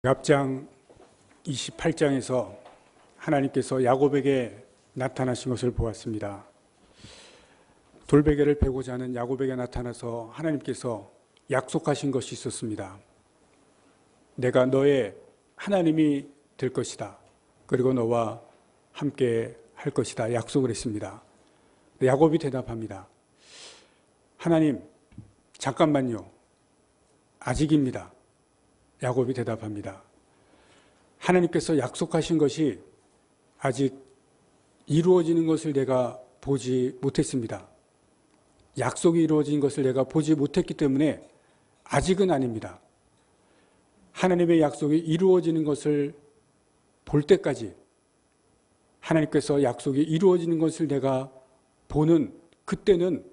앞장 28장에서 하나님께서 야곱에게 나타나신 것을 보았습니다. 돌베개를 베고자 하는 야곱에게 나타나서 하나님께서 약속하신 것이 있었습니다. 내가 너의 하나님이 될 것이다. 그리고 너와 함께 할 것이다. 약속을 했습니다. 야곱이 대답합니다. 하나님, 잠깐만요. 아직입니다. 야곱이 대답합니다. 하나님께서 약속하신 것이 아직 이루어지는 것을 내가 보지 못했습니다. 약속이 이루어진 것을 내가 보지 못했기 때문에 아직은 아닙니다. 하나님의 약속이 이루어지는 것을 볼 때까지, 하나님께서 약속이 이루어지는 것을 내가 보는 그때는,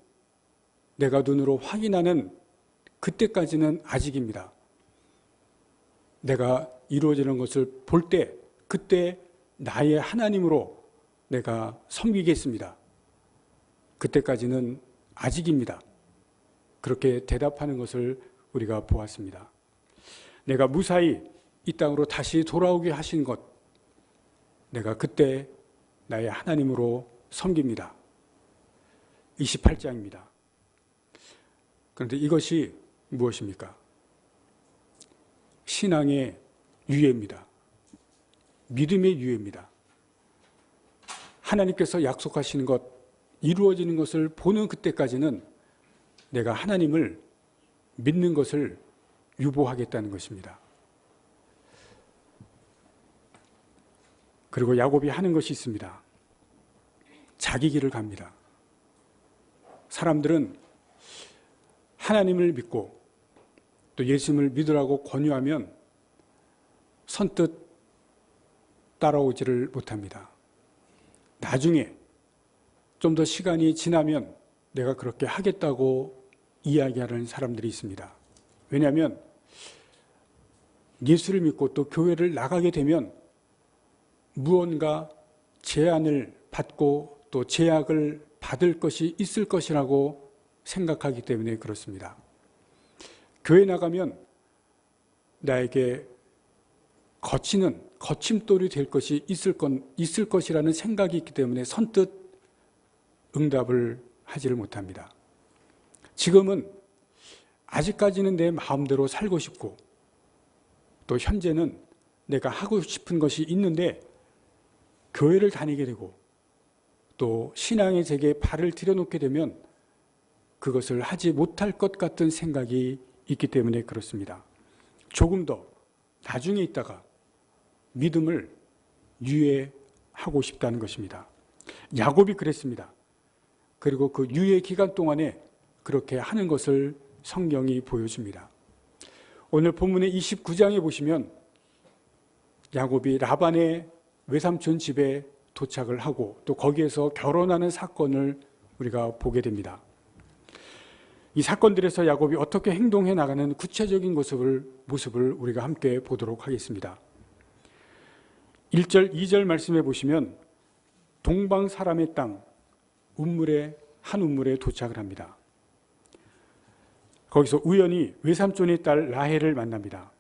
내가 눈으로 확인하는 그때까지는 아직입니다. 내가 이루어지는 것을 볼 때, 그때 나의 하나님으로 내가 섬기겠습니다. 그때까지는 아직입니다. 그렇게 대답하는 것을 우리가 보았습니다. 내가 무사히 이 땅으로 다시 돌아오게 하신 것, 내가 그때 나의 하나님으로 섬깁니다. 28장입니다. 그런데 이것이 무엇입니까? 신앙의 유예입니다. 믿음의 유예입니다. 하나님께서 약속하시는 것, 이루어지는 것을 보는 그때까지는 내가 하나님을 믿는 것을 유보하겠다는 것입니다. 그리고 야곱이 하는 것이 있습니다. 자기 길을 갑니다. 사람들은 하나님을 믿고 또 예수님을 믿으라고 권유하면 선뜻 따라오지를 못합니다. 나중에 좀 더 시간이 지나면 내가 그렇게 하겠다고 이야기하는 사람들이 있습니다. 왜냐하면 예수를 믿고 또 교회를 나가게 되면 무언가 제한을 받고 또 제약을 받을 것이 있을 것이라고 생각하기 때문에 그렇습니다. 교회 나가면 나에게 거침돌이 될 것이 있을 것이라는 생각이 있기 때문에 선뜻 응답을 하지를 못합니다. 지금은 아직까지는 내 마음대로 살고 싶고 또 현재는 내가 하고 싶은 것이 있는데 교회를 다니게 되고 또 신앙의 제기에 발을 들여놓게 되면 그것을 하지 못할 것 같은 생각이 있기 때문에 그렇습니다. 조금 더 나중에 있다가 믿음을 유예하고 싶다는 것입니다. 야곱이 그랬습니다. 그리고 그 유예 기간 동안에 그렇게 하는 것을 성경이 보여줍니다. 오늘 본문의 29장에 보시면 야곱이 라반의 외삼촌 집에 도착을 하고 또 거기에서 결혼하는 사건을 우리가 보게 됩니다. 이 사건들에서 야곱이 어떻게 행동해 나가는 구체적인 모습을 우리가 함께 보도록 하겠습니다. 1절, 2절 말씀해 보시면 동방 사람의 땅 한 우물에 도착을 합니다. 거기서 우연히 외삼촌의 딸 라헬을 만납니다.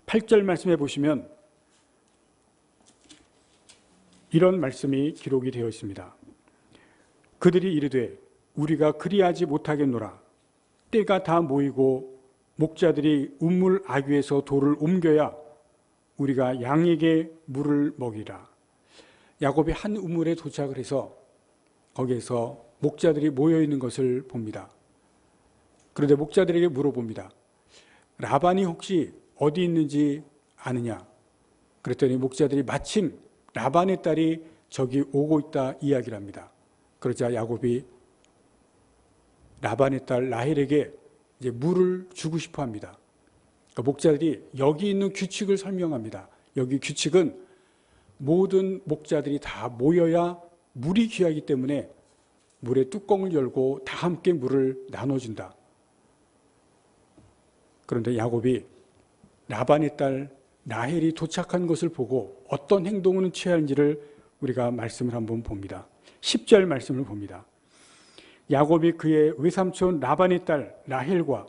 8절 말씀해 보시면 이런 말씀이 기록이 되어 있습니다. 그들이 이르되 우리가 그리하지 못하겠노라. 때가 다 모이고 목자들이 우물 아귀에서 돌을 옮겨야 우리가 양에게 물을 먹이라. 야곱이 한 우물에 도착을 해서 거기에서 목자들이 모여 있는 것을 봅니다. 그런데 목자들에게 물어봅니다. 라반이 혹시 어디 있는지 아느냐? 그랬더니 목자들이 마침 라반의 딸이 저기 오고 있다 이야기를 합니다. 그러자 야곱이 라반의 딸 라헬에게 이제 물을 주고 싶어 합니다. 그러니까 목자들이 여기 있는 규칙을 설명합니다. 여기 규칙은 모든 목자들이 다 모여야 물이 귀하기 때문에 물의 뚜껑을 열고 다 함께 물을 나눠준다. 그런데 야곱이 라반의 딸 라헬이 도착한 것을 보고 어떤 행동을 취하는지를 우리가 말씀을 한번 봅니다. 10절 말씀을 봅니다. 야곱이 그의 외삼촌 라반의 딸 라헬과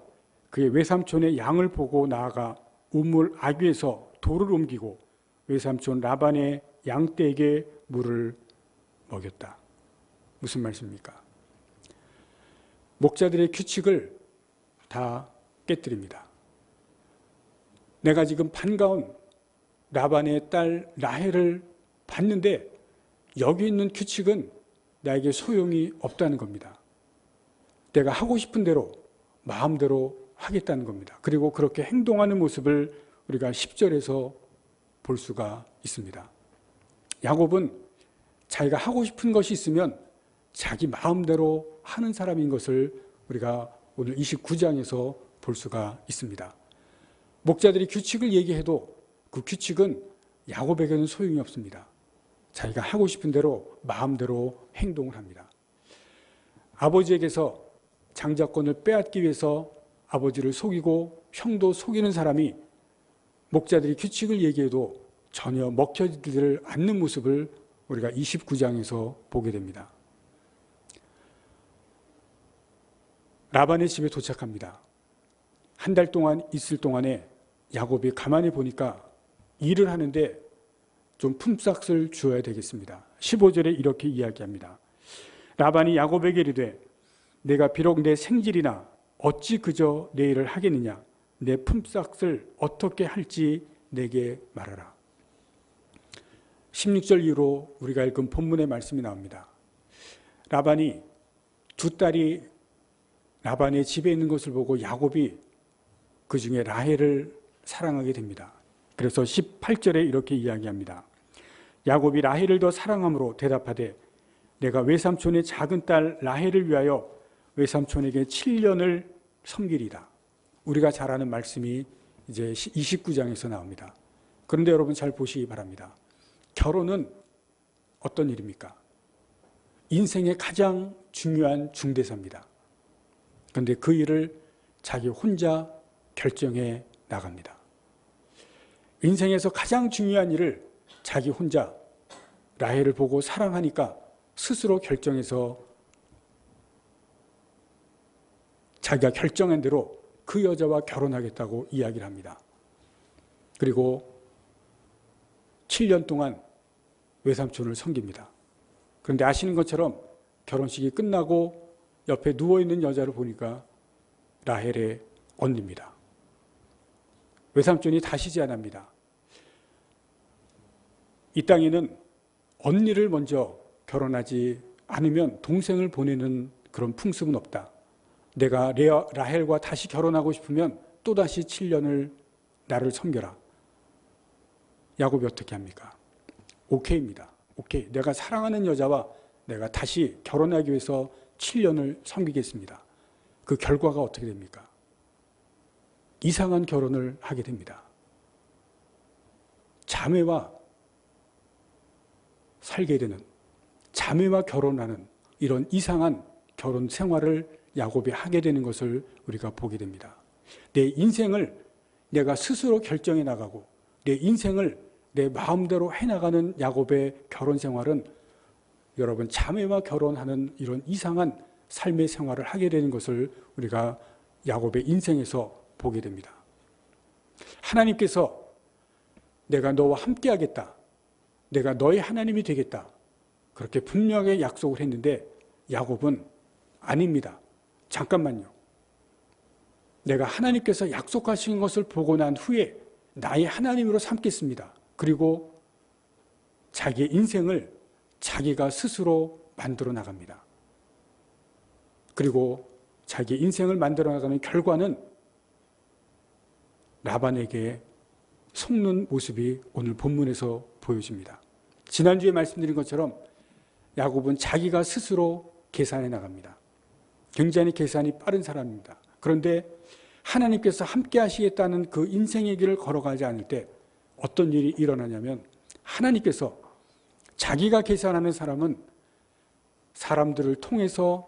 그의 외삼촌의 양을 보고 나아가 우물 아귀에서 돌을 옮기고 외삼촌 라반의 양떼에게 물을 먹였다. 무슨 말씀입니까? 목자들의 규칙을 다 깨뜨립니다. 내가 지금 반가운 라반의 딸 라헬을 봤는데 여기 있는 규칙은 나에게 소용이 없다는 겁니다. 내가 하고 싶은 대로 마음대로 하겠다는 겁니다. 그리고 그렇게 행동하는 모습을 우리가 10절에서 볼 수가 있습니다. 야곱은 자기가 하고 싶은 것이 있으면 자기 마음대로 하는 사람인 것을 우리가 오늘 29장에서 볼 수가 있습니다. 목자들이 규칙을 얘기해도 그 규칙은 야곱에게는 소용이 없습니다. 자기가 하고 싶은 대로 마음대로 행동을 합니다. 아버지에게서 장자권을 빼앗기 위해서 아버지를 속이고 형도 속이는 사람이 목자들이 규칙을 얘기해도 전혀 먹혀지지를 않는 모습을 우리가 29장에서 보게 됩니다. 라반의 집에 도착합니다. 한 달 동안 있을 동안에 야곱이 가만히 보니까 일을 하는데 좀 품삯을 주어야 되겠습니다. 15절에 이렇게 이야기합니다. 라반이 야곱에게 이르되 내가 비록 내 생질이나 어찌 그저 내 일을 하겠느냐 내 품삯을 어떻게 할지 내게 말하라. 16절 이후로 우리가 읽은 본문의 말씀이 나옵니다. 라반이 두 딸이 라반의 집에 있는 것을 보고 야곱이 그 중에 라헬을 사랑하게 됩니다. 그래서 18절에 이렇게 이야기합니다. 야곱이 라헬을 더 사랑함으로 대답하되 내가 외삼촌의 작은 딸 라헬을 위하여 외삼촌에게 7년을 섬기리다. 우리가 잘 아는 말씀이 이제 29장에서 나옵니다. 그런데 여러분 잘 보시기 바랍니다. 결혼은 어떤 일입니까? 인생의 가장 중요한 중대사입니다. 그런데 그 일을 자기 혼자 결정해 나갑니다. 인생에서 가장 중요한 일을 자기 혼자 라헬을 보고 사랑하니까 스스로 결정해서 자기가 결정한 대로 그 여자와 결혼하겠다고 이야기를 합니다. 그리고 7년 동안 외삼촌을 섬깁니다. 그런데 아시는 것처럼 결혼식이 끝나고 옆에 누워있는 여자를 보니까 라헬의 언니입니다. 외삼촌이 다시지 않습니다. 이 땅에는 언니를 먼저 결혼하지 않으면 동생을 보내는 그런 풍습은 없다. 내가 라헬과 다시 결혼하고 싶으면 또다시 7년을 나를 섬겨라. 야곱이 어떻게 합니까? 오케이입니다. 오케이. 내가 사랑하는 여자와 내가 다시 결혼하기 위해서 7년을 섬기겠습니다. 그 결과가 어떻게 됩니까? 이상한 결혼을 하게 됩니다. 자매와 살게 되는, 자매와 결혼하는 이런 이상한 결혼 생활을 야곱이 하게 되는 것을 우리가 보게 됩니다. 내 인생을 내가 스스로 결정해 나가고 내 인생을 내 마음대로 해나가는 야곱의 결혼 생활은 여러분 자매와 결혼하는 이런 이상한 삶의 생활을 하게 되는 것을 우리가 야곱의 인생에서 보게 됩니다. 하나님께서 내가 너와 함께 하겠다. 내가 너의 하나님이 되겠다. 그렇게 분명하게 약속을 했는데 야곱은 아닙니다. 잠깐만요. 내가 하나님께서 약속하신 것을 보고 난 후에 나의 하나님으로 삼겠습니다. 그리고 자기의 인생을 자기가 스스로 만들어 나갑니다. 그리고 자기 인생을 만들어 나가는 결과는 라반에게 속는 모습이 오늘 본문에서 보여집니다. 지난주에 말씀드린 것처럼 야곱은 자기가 스스로 계산해 나갑니다. 굉장히 계산이 빠른 사람입니다. 그런데 하나님께서 함께 하시겠다는 그 인생의 길을 걸어가지 않을 때 어떤 일이 일어나냐면 하나님께서 자기가 계산하는 사람은 사람들을 통해서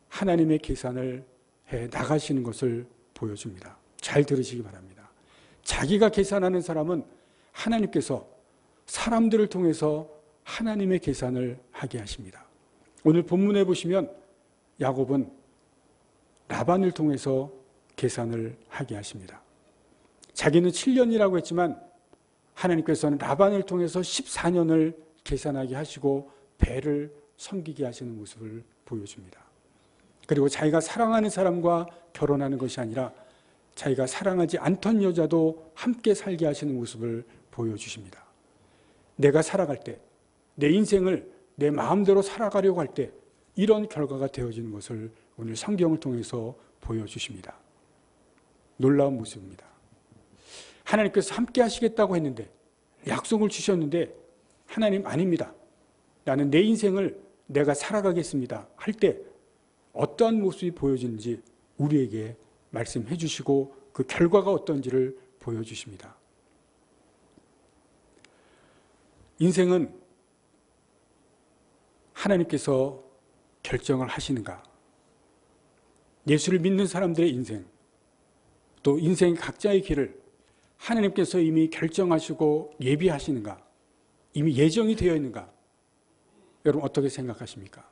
하나님의 계산을 해 나가시는 것을 보여줍니다. 잘 들으시기 바랍니다. 자기가 계산하는 사람은 하나님께서 사람들을 통해서 하나님의 계산을 하게 하십니다. 오늘 본문에 보시면 야곱은 라반을 통해서 계산을 하게 하십니다. 자기는 7년이라고 했지만 하나님께서는 라반을 통해서 14년을 계산하게 하시고 배를 섬기게 하시는 모습을 보여줍니다. 그리고 자기가 사랑하는 사람과 결혼하는 것이 아니라 자기가 사랑하지 않던 여자도 함께 살게 하시는 모습을 보여주십니다. 내가 살아갈 때, 내 인생을 내 마음대로 살아가려고 할 때 이런 결과가 되어지는 것을 오늘 성경을 통해서 보여주십니다. 놀라운 모습입니다. 하나님께서 함께 하시겠다고 했는데, 약속을 주셨는데 하나님 아닙니다. 나는 내 인생을 내가 살아가겠습니다 할 때 어떠한 모습이 보여지는지 우리에게 말씀해 주시고 그 결과가 어떤지를 보여주십니다. 인생은 하나님께서 결정을 하시는가? 예수를 믿는 사람들의 인생, 또 인생 각자의 길을 하나님께서 이미 결정하시고 예비하시는가? 이미 예정이 되어 있는가? 여러분 어떻게 생각하십니까?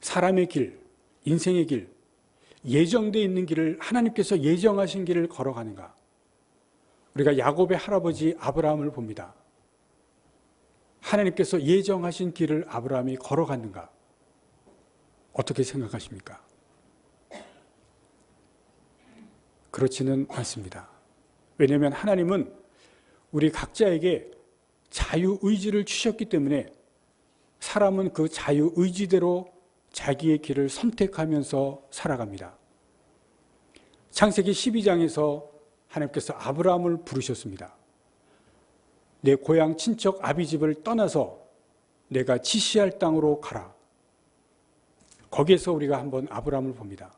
사람의 길, 인생의 길, 예정되어 있는 길을 하나님께서 예정하신 길을 걸어가는가? 우리가 야곱의 할아버지 아브라함을 봅니다. 하나님께서 예정하신 길을 아브라함이 걸어갔는가? 어떻게 생각하십니까? 그렇지는 않습니다. 왜냐하면 하나님은 우리 각자에게 자유의지를 주셨기 때문에 사람은 그 자유의지대로 자기의 길을 선택하면서 살아갑니다. 창세기 12장에서 하나님께서 아브라함을 부르셨습니다. 내 고향 친척 아비집을 떠나서 내가 지시할 땅으로 가라. 거기에서 우리가 한번 아브라함을 봅니다.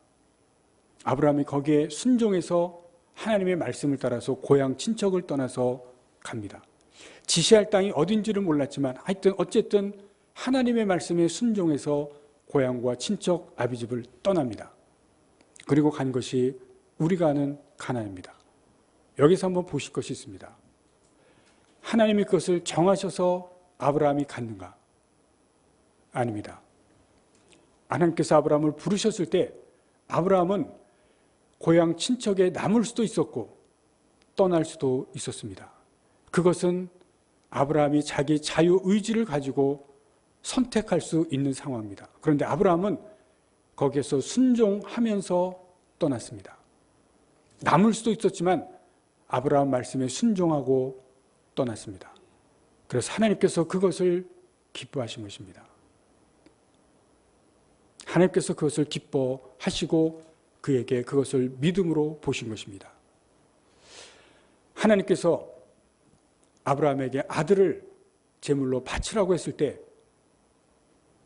아브라함이 거기에 순종해서 하나님의 말씀을 따라서 고향 친척을 떠나서 갑니다. 지시할 땅이 어딘지를 몰랐지만 하여튼 어쨌든 하나님의 말씀에 순종해서 고향과 친척 아비집을 떠납니다. 그리고 간 것이 우리가 아는 가나안입니다. 여기서 한번 보실 것이 있습니다. 하나님이 그것을 정하셔서 아브라함이 갔는가? 아닙니다. 하나님께서 아브라함을 부르셨을 때 아브라함은 고향 친척에 남을 수도 있었고 떠날 수도 있었습니다. 그것은 아브라함이 자기 자유의지를 가지고 선택할 수 있는 상황입니다. 그런데 아브라함은 거기에서 순종하면서 떠났습니다. 남을 수도 있었지만 아브라함 말씀에 순종하고 떠났습니다. 그래서 하나님께서 그것을 기뻐하신 것입니다. 하나님께서 그것을 기뻐하시고 그에게 그것을 믿음으로 보신 것입니다. 하나님께서 아브라함에게 아들을 제물로 바치라고 했을 때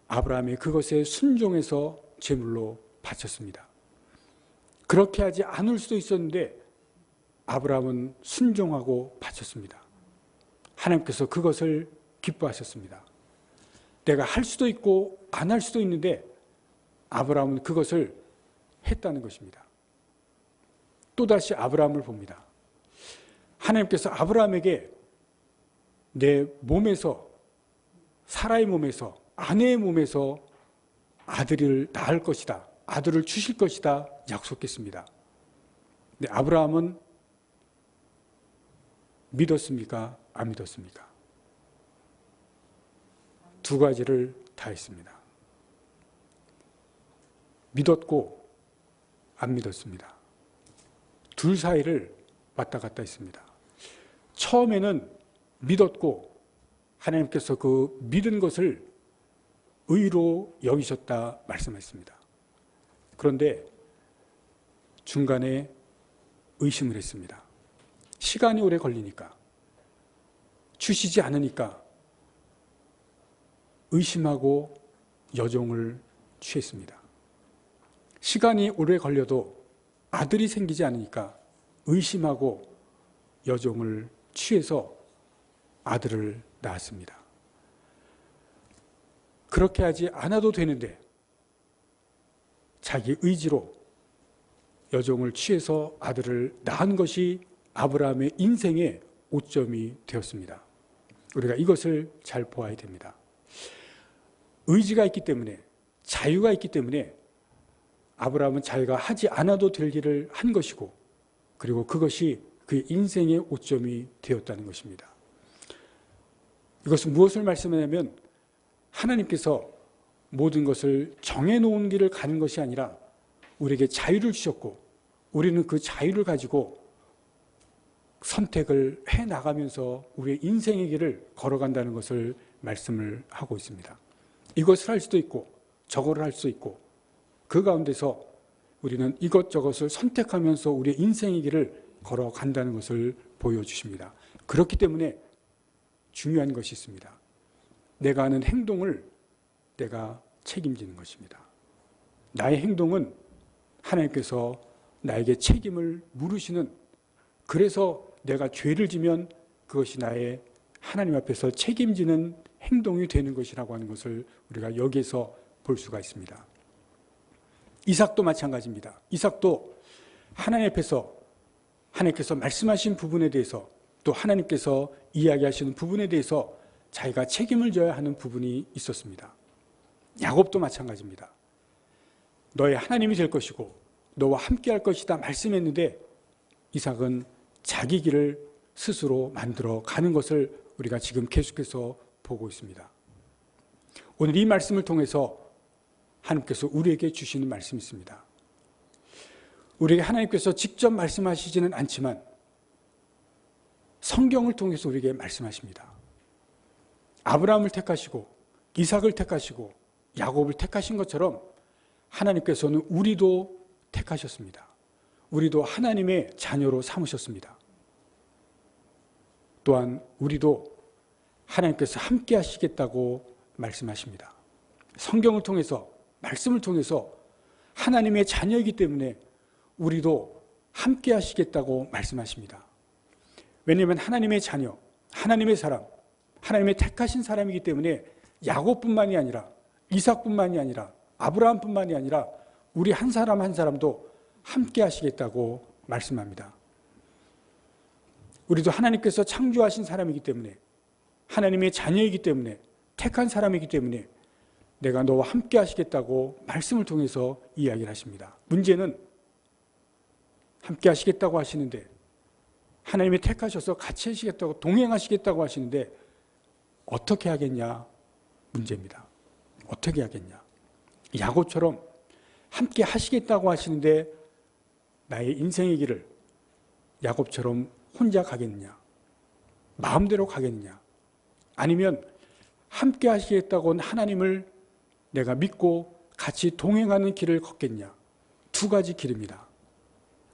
아브라함이 그것에 순종해서 제물로 바쳤습니다. 그렇게 하지 않을 수도 있었는데 아브라함은 순종하고 바쳤습니다. 하나님께서 그것을 기뻐하셨습니다. 내가 할 수도 있고 안 할 수도 있는데 아브라함은 그것을 했다는 것입니다. 또다시 아브라함을 봅니다. 하나님께서 아브라함에게 내 몸에서, 사라의 몸에서, 아내의 몸에서 아들을 낳을 것이다, 아들을 주실 것이다 약속했습니다. 근데 아브라함은 믿었습니까? 안 믿었습니까? 두 가지를 다 했습니다. 믿었고 안 믿었습니다. 둘 사이를 왔다 갔다 했습니다. 처음에는 믿었고 하나님께서 그 믿은 것을 의로 여기셨다 말씀했습니다. 그런데 중간에 의심을 했습니다. 시간이 오래 걸리니까, 주시지 않으니까 의심하고 여종을 취했습니다. 시간이 오래 걸려도 아들이 생기지 않으니까 의심하고 여종을 취해서 아들을 낳았습니다. 그렇게 하지 않아도 되는데 자기 의지로 여종을 취해서 아들을 낳은 것이 아브라함의 인생의 오점이 되었습니다. 우리가 이것을 잘 보아야 됩니다. 의지가 있기 때문에, 자유가 있기 때문에 아브라함은 자기가 하지 않아도 될 일을 한 것이고, 그리고 그것이 그의 인생의 오점이 되었다는 것입니다. 이것은 무엇을 말씀하냐면 하나님께서 모든 것을 정해놓은 길을 가는 것이 아니라 우리에게 자유를 주셨고, 우리는 그 자유를 가지고 선택을 해나가면서 우리의 인생의 길을 걸어간다는 것을 말씀을 하고 있습니다. 이것을 할 수도 있고 저것을 할 수 있고, 그 가운데서 우리는 이것저것을 선택하면서 우리의 인생의 길을 걸어간다는 것을 보여주십니다. 그렇기 때문에 중요한 것이 있습니다. 내가 하는 행동을 내가 책임지는 것입니다. 나의 행동은 하나님께서 나에게 책임을 물으시는, 그래서 내가 죄를 지면 그것이 나의 하나님 앞에서 책임지는 행동이 되는 것이라고 하는 것을 우리가 여기에서 볼 수가 있습니다. 이삭도 마찬가지입니다. 이삭도 하나님 앞에서 하나님께서 말씀하신 부분에 대해서, 또 하나님께서 이야기하시는 부분에 대해서 자기가 책임을 져야 하는 부분이 있었습니다. 야곱도 마찬가지입니다. 너의 하나님이 될 것이고 너와 함께 할 것이다 말씀했는데 이삭은 자기 길을 스스로 만들어 가는 것을 우리가 지금 계속해서 보고 있습니다. 오늘 이 말씀을 통해서 하나님께서 우리에게 주시는 말씀이 있습니다. 우리에게 하나님께서 직접 말씀하시지는 않지만 성경을 통해서 우리에게 말씀하십니다. 아브라함을 택하시고 이삭을 택하시고 야곱을 택하신 것처럼 하나님께서는 우리도 택하셨습니다. 우리도 하나님의 자녀로 삼으셨습니다. 또한 우리도 하나님께서 함께 하시겠다고 말씀하십니다. 성경을 통해서, 말씀을 통해서 하나님의 자녀이기 때문에 우리도 함께 하시겠다고 말씀하십니다. 왜냐하면 하나님의 자녀, 하나님의 사람, 하나님의 택하신 사람이기 때문에 야곱뿐만이 아니라 이삭뿐만이 아니라 아브라함뿐만이 아니라 우리 한 사람 한 사람도 함께 하시겠다고 말씀합니다. 우리도 하나님께서 창조하신 사람이기 때문에, 하나님의 자녀이기 때문에, 택한 사람이기 때문에 내가 너와 함께 하시겠다고 말씀을 통해서 이야기를 하십니다. 문제는 함께 하시겠다고 하시는데, 하나님이 택하셔서 같이 하시겠다고, 동행하시겠다고 하시는데 어떻게 하겠냐 문제입니다. 어떻게 하겠냐. 야곱처럼 함께 하시겠다고 하시는데 나의 인생의 길을 야곱처럼 혼자 가겠느냐, 마음대로 가겠느냐, 아니면 함께 하시겠다고 한 하나님을 내가 믿고 같이 동행하는 길을 걷겠냐. 두 가지 길입니다.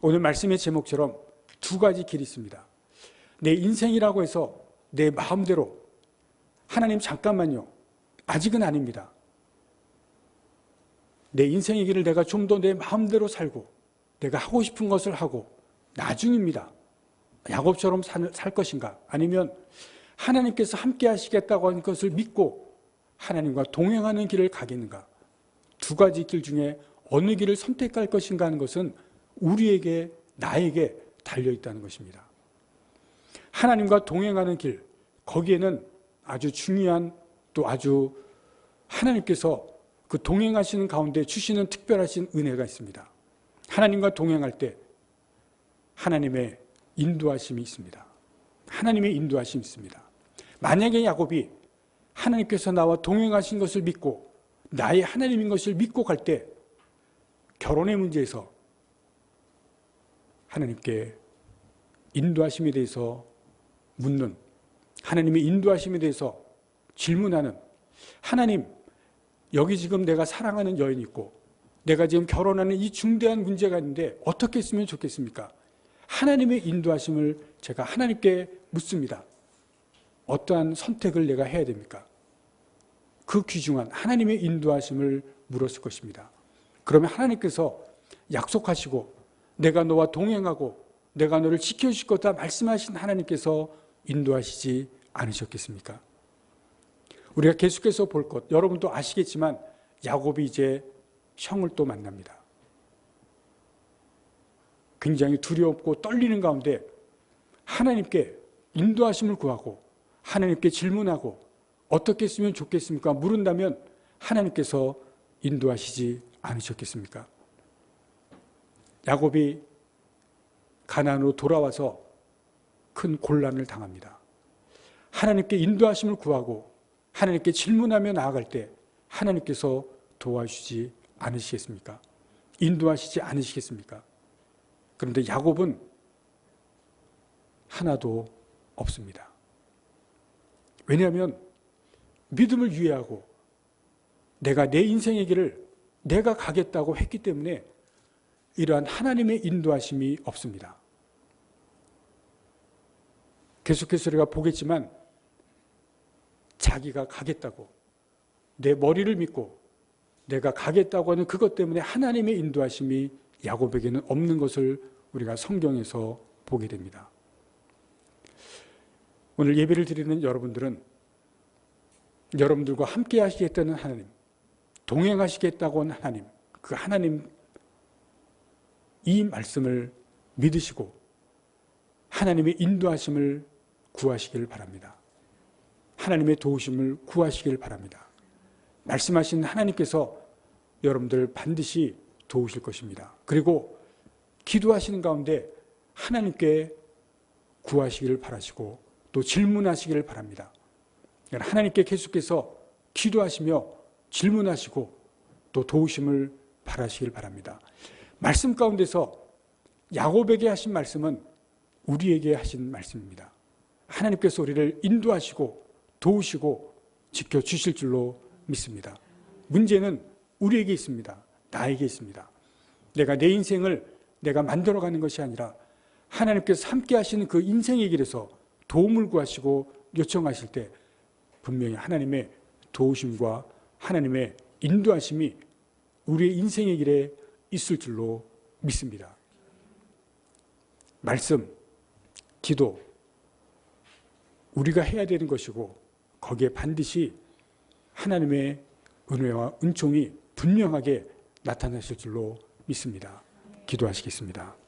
오늘 말씀의 제목처럼 두 가지 길이 있습니다. 내 인생이라고 해서 내 마음대로, 하나님 잠깐만요, 아직은 아닙니다. 내 인생의 길을 내가 좀 더 내 마음대로 살고 내가 하고 싶은 것을 하고 나중입니다. 야곱처럼 살 것인가, 아니면 하나님께서 함께 하시겠다고 하는 것을 믿고 하나님과 동행하는 길을 가겠는가. 두 가지 길 중에 어느 길을 선택할 것인가 하는 것은 우리에게, 나에게 달려있다는 것입니다. 하나님과 동행하는 길, 거기에는 아주 중요한, 또 아주 하나님께서 그 동행하시는 가운데 주시는 특별하신 은혜가 있습니다. 하나님과 동행할 때 하나님의 인도하심이 있습니다. 하나님의 인도하심이 있습니다. 만약에 야곱이 하나님께서 나와 동행하신 것을 믿고 나의 하나님인 것을 믿고 갈 때 결혼의 문제에서 하나님께 인도하심에 대해서 묻는, 하나님의 인도하심에 대해서 질문하는, 하나님, 여기 지금 내가 사랑하는 여인이 있고 내가 지금 결혼하는 이 중대한 문제가 있는데 어떻게 했으면 좋겠습니까? 하나님의 인도하심을 제가 하나님께 묻습니다. 어떠한 선택을 내가 해야 됩니까? 그 귀중한 하나님의 인도하심을 물었을 것입니다. 그러면 하나님께서 약속하시고 내가 너와 동행하고 내가 너를 지켜줄 거다 말씀하신 하나님께서 인도하시지 않으셨겠습니까? 우리가 계속해서 볼 것, 여러분도 아시겠지만 야곱이 이제 형을 또 만납니다. 굉장히 두렵고 떨리는 가운데 하나님께 인도하심을 구하고 하나님께 질문하고 어떻게 했으면 좋겠습니까? 물은다면 하나님께서 인도하시지 않으셨겠습니까? 야곱이 가나안으로 돌아와서 큰 곤란을 당합니다. 하나님께 인도하심을 구하고 하나님께 질문하며 나아갈 때 하나님께서 도와주지 않으시겠습니까? 인도하시지 않으시겠습니까? 그런데 야곱은 하나도 없습니다. 왜냐하면 믿음을 유예하고 내가 내 인생의 길을 내가 가겠다고 했기 때문에 이러한 하나님의 인도하심이 없습니다. 계속해서 우리가 보겠지만 자기가 가겠다고 내 머리를 믿고 내가 가겠다고 하는 그것 때문에 하나님의 인도하심이 야곱에게는 없는 것을 우리가 성경에서 보게 됩니다. 오늘 예배를 드리는 여러분들은 여러분들과 함께 하시겠다는 하나님, 동행하시겠다고 하는 하나님, 그 하나님 이 말씀을 믿으시고 하나님의 인도하심을 구하시길 바랍니다. 하나님의 도우심을 구하시길 바랍니다. 말씀하신 하나님께서 여러분들 반드시 도우실 것입니다. 그리고 기도하시는 가운데 하나님께 구하시기를 바라시고 또 질문하시기를 바랍니다. 하나님께 계속해서 기도하시며 질문하시고 또 도우심을 바라시길 바랍니다. 말씀 가운데서 야곱에게 하신 말씀은 우리에게 하신 말씀입니다. 하나님께서 우리를 인도하시고 도우시고 지켜주실 줄로 믿습니다. 문제는 우리에게 있습니다. 나에게 있습니다. 내가 내 인생을 내가 만들어가는 것이 아니라 하나님께서 함께 하시는 그 인생의 길에서 도움을 구하시고 요청하실 때 분명히 하나님의 도우심과 하나님의 인도하심이 우리의 인생의 길에 있을 줄로 믿습니다. 말씀, 기도, 우리가 해야 되는 것이고 거기에 반드시 하나님의 은혜와 은총이 분명하게 나타나실 줄로 믿습니다. 기도하시겠습니다.